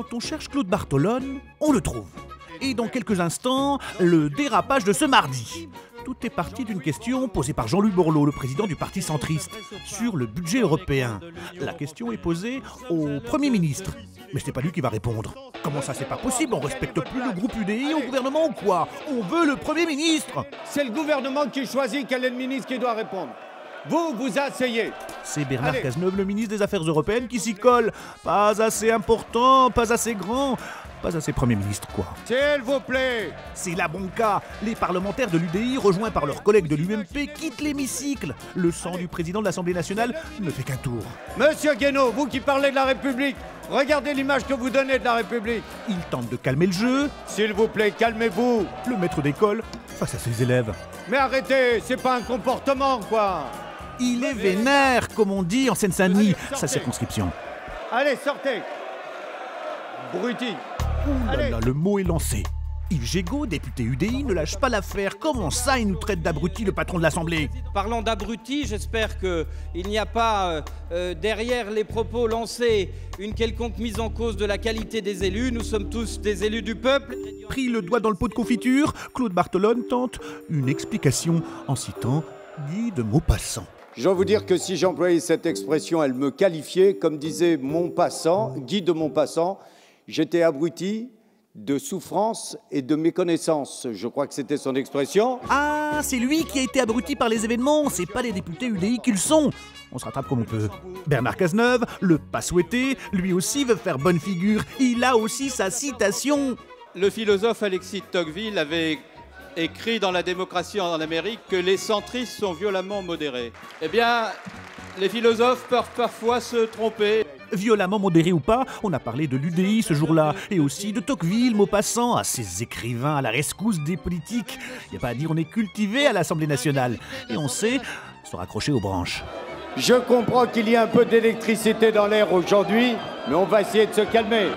Quand on cherche Claude Bartolone, on le trouve. Et dans quelques instants, le dérapage de ce mardi. Tout est parti d'une question posée par Jean-Luc Borloo, le président du Parti centriste, sur le budget européen. La question est posée au Premier ministre. Mais c'est pas lui qui va répondre. Comment ça, c'est pas possible? On respecte plus le groupe UDI au gouvernement ou quoi? On veut le Premier ministre! C'est le gouvernement qui choisit quel est le ministre qui doit répondre. Vous vous asseyez. C'est Bernard Cazeneuve, le ministre des Affaires européennes, qui s'y colle. Pas assez important, pas assez grand, pas assez Premier ministre, quoi. S'il vous plaît. C'est la banca. Les parlementaires de l'UDI, rejoints par leurs collègues de l'UMP, quittent l'hémicycle. Le sang du président de l'Assemblée nationale ne fait qu'un tour. Monsieur Guénaud, vous qui parlez de la République, regardez l'image que vous donnez de la République. Il tente de calmer le jeu. S'il vous plaît, calmez-vous. Le maître d'école face à ses élèves. Mais arrêtez, c'est pas un comportement, quoi. Il est vénère, comme on dit en Seine-Saint-Denis, sa circonscription. Allez, sortez. Bruti. Ouh là là, le mot est lancé. Yves Gégaud, député UDI, ne lâche pas l'affaire. Comment ça, il nous traite d'abruti, le patron de l'Assemblée? Parlant d'abruti, j'espère qu'il n'y a pas derrière les propos lancés une quelconque mise en cause de la qualité des élus. Nous sommes tous des élus du peuple. Pris le doigt dans le pot de confiture, Claude Bartolone tente une explication en citant Guy de Maupassant. Je dois vous dire que si j'employais cette expression, elle me qualifiait, comme disait Maupassant, Guy de Maupassant, j'étais abruti de souffrance et de méconnaissance. Je crois que c'était son expression. Ah, c'est lui qui a été abruti par les événements, c'est pas les députés UDI qui le sont. On se rattrape comme on peut. Bernard Cazeneuve, le pas souhaité, lui aussi veut faire bonne figure. Il a aussi sa citation. Le philosophe Alexis de Tocqueville avait écrit dans La démocratie en Amérique que les centristes sont violemment modérés. Eh bien, les philosophes peuvent parfois se tromper. Violemment modéré ou pas, on a parlé de l'UDI ce jour-là, et aussi de Tocqueville, Maupassant, à ces écrivains à la rescousse des politiques. Il n'y a pas à dire, on est cultivé à l'Assemblée nationale, et on sait se raccrocher aux branches. Je comprends qu'il y a un peu d'électricité dans l'air aujourd'hui, mais on va essayer de se calmer.